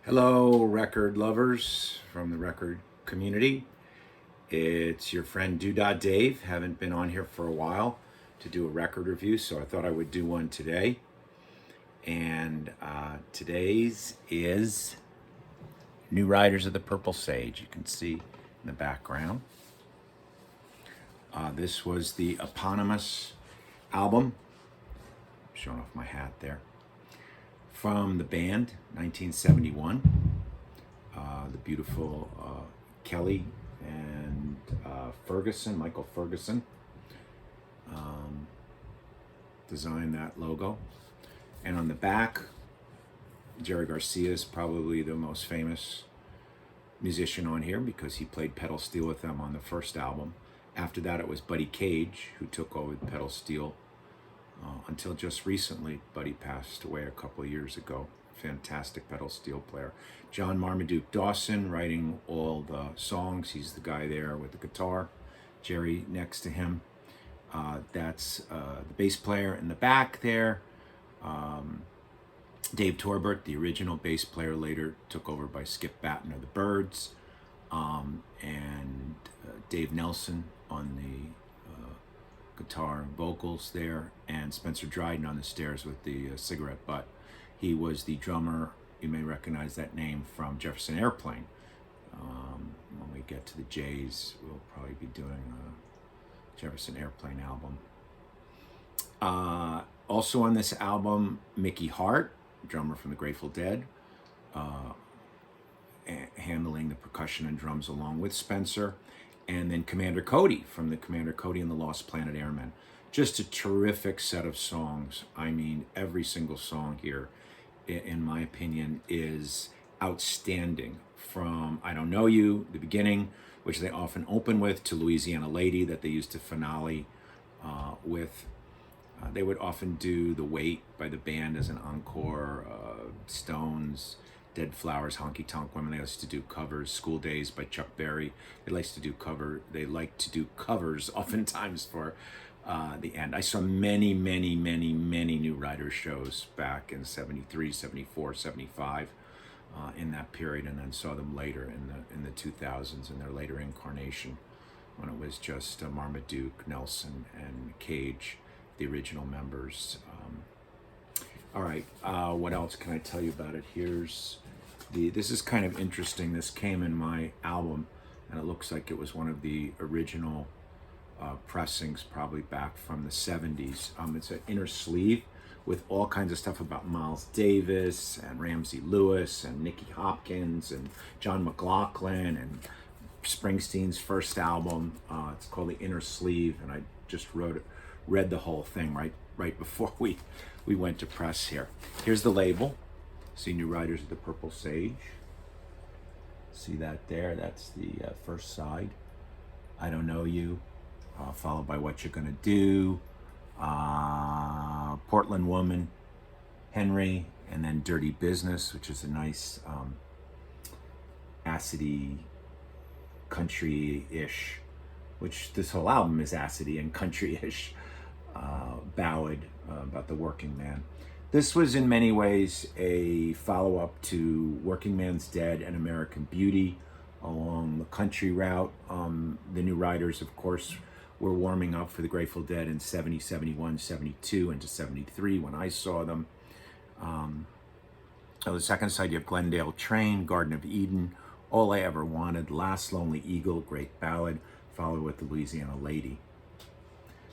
Hello, record lovers from the record community. It's your friend Doodah Dave. Haven't been on here for a while to do a record review, so I thought I would do one today. And today's is New Riders of the Purple Sage. You can see in the background. This was the eponymous album. I'm showing off my hat there. From the band, 1971. The beautiful Kelly and Michael Ferguson, designed that logo. And on the back, Jerry Garcia is probably the most famous musician on here because he played pedal steel with them on the first album. After that, it was Buddy Cage who took over the pedal steel until just recently. Buddy passed away a couple of years ago. Fantastic pedal steel player. John Marmaduke Dawson writing all the songs. He's the guy there with the guitar. Jerry next to him. That's the bass player in the back there. Dave Torbert, the original bass player, later took over by Skip Batten of the Byrds. And Dave Nelson on the guitar and vocals there, and Spencer Dryden on the stairs with the cigarette butt. He was the drummer. You may recognize that name from Jefferson Airplane. When we get to the Jays, we'll probably be doing a Jefferson Airplane album. Also on this album, Mickey Hart, drummer from the Grateful Dead, handling the percussion and drums along with Spencer. And then Commander Cody from the Commander Cody and the Lost Planet Airmen. Just a terrific set of songs. I mean, every single song here, in my opinion, is outstanding. From I Don't Know You, the beginning, which they often open with, to Louisiana Lady, that they used to finale with. They would often do The Wait by the band as an encore, Stones, Dead Flowers, Honky Tonk Women. They used to do covers. School Days by Chuck Berry. They like to do covers oftentimes for the end. I saw many New Riders shows back in 73, 74, 75 in that period, and then saw them later in the 2000s in their later incarnation when it was just Marmaduke, Nelson, and Cage, the original members. All right, what else can I tell you about it? This is kind of interesting. This came in my album, and it looks like it was one of the original pressings, probably back from the 70s. It's an inner sleeve with all kinds of stuff about Miles Davis and Ramsey Lewis and Nicky Hopkins and John McLaughlin and Springsteen's first album. It's called The Inner Sleeve, and I just read the whole thing right before we went to press here. Here's the label. See New Riders of the Purple Sage. See that there? That's the first side. I Don't Know You, followed by What You're Gonna Do, Portland Woman, Henry, and then Dirty Business, which is a nice acidy, country-ish, which this whole album is acidy and country-ish ballad about the working man. This was in many ways a follow-up to Working Man's Dead and American Beauty along the country route. The New Riders, of course, were warming up for the Grateful Dead in 70, 71, 72, into 73 when I saw them. On the second side, you have Glendale Train, Garden of Eden, All I Ever Wanted, Last Lonely Eagle, great ballad, followed with the Louisiana Lady.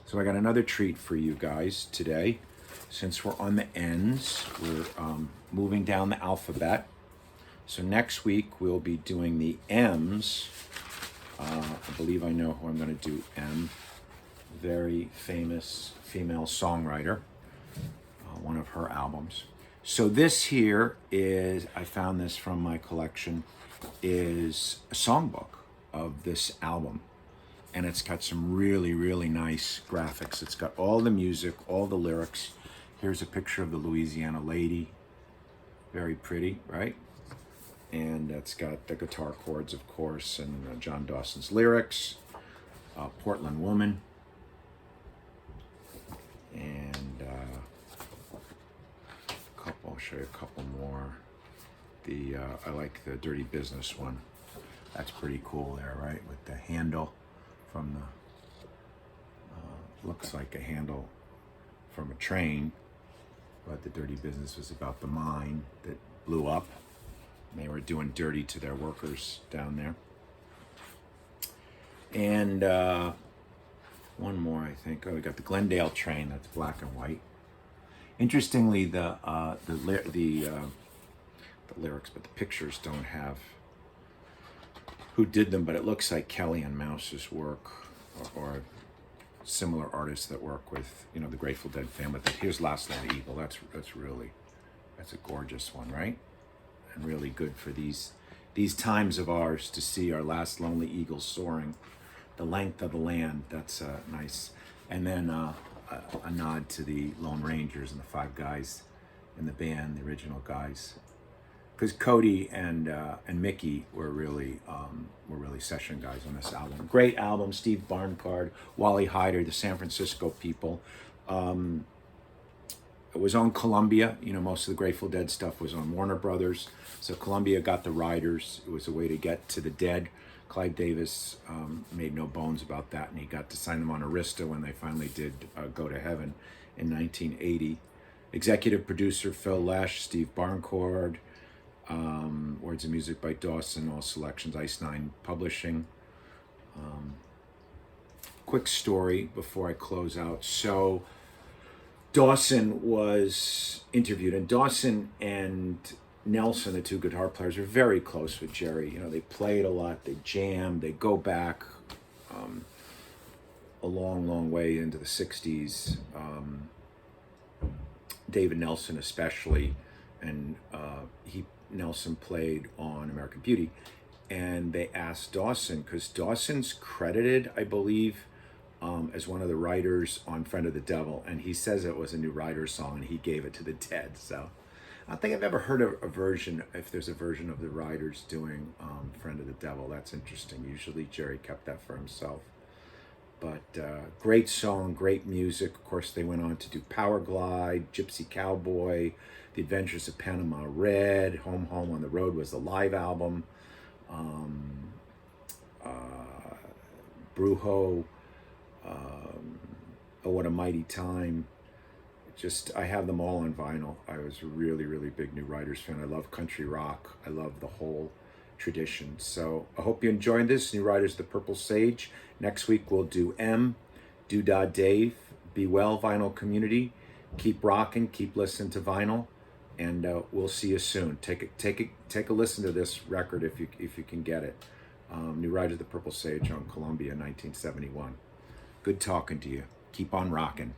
So I got another treat for you guys today. Since we're on the ends, we're moving down the alphabet. So next week we'll be doing the M's. I believe I know who I'm going to do M. Very famous female songwriter, one of her albums. So this here is, I found this from my collection, is a songbook of this album. And it's got some really nice graphics. It's got all the music, all the lyrics. Here's a picture of the Louisiana Lady. Very pretty, right? And it's got the guitar chords, of course, and John Dawson's lyrics. Portland Woman. And I'll show you a couple more. I like the Dirty Business one. That's pretty cool there, right? With the handle from the, looks like a handle from a train, but the Dirty Business was about the mine that blew up. And they were doing dirty to their workers down there. And one more, I think. Oh, we got the Glendale train. That's black and white. Interestingly, the lyrics, but the pictures don't have who did them. But it looks like Kelly and Mouse's work, or similar artists that work with, you know, the Grateful Dead family. But here's Last Lonely Eagle. That's a gorgeous one, right? And really good for these times of ours to see our last lonely eagle soaring the length of the land. That's nice. And then a nod to the Lone Rangers and the 5 guys in the band, the original guys, because Cody and Mickey were really session guys on this album. Great album. Steve Barncard, Wally Hyder, the San Francisco people. It was on Columbia. You know, most of the Grateful Dead stuff was on Warner Brothers. So Columbia got the Riders. It was a way to get to the Dead. Clive Davis made no bones about that, and he got to sign them on Arista when they finally did Go to Heaven in 1980. Executive producer Phil Lesh, Steve Barncard, words and music by Dawson, all selections Ice Nine Publishing. Quick story before I close out. So Dawson was interviewed, and Dawson and Nelson, the 2 guitar players, are very close with Jerry. You know, they played a lot, they jammed, they go back a long way into the 60s. David Nelson especially, and Nelson played on American Beauty, and they asked Dawson, because Dawson's credited, I believe, as one of the writers on Friend of the Devil, and he says it was a new Riders song, and he gave it to the Dead. So I don't think I've ever heard a version, if there's a version of the Riders doing Friend of the Devil. That's interesting. Usually Jerry kept that for himself. But great song, great music. Of course, they went on to do Power Glide, Gypsy Cowboy, The Adventures of Panama Red, Home Home on the Road was the live album, Brujo, Oh What a Mighty Time. Just, I have them all on vinyl. I was a really big New Riders fan. I love country rock. I love the whole tradition. So I hope you enjoyed this. New Riders, The Purple Sage. Next week we'll do M, Doodah Dave. Be well, vinyl community. Keep rocking. Keep listening to vinyl, and we'll see you soon. Take a listen to this record if you can get it. New Riders, The Purple Sage on Columbia, 1971. Good talking to you. Keep on rocking.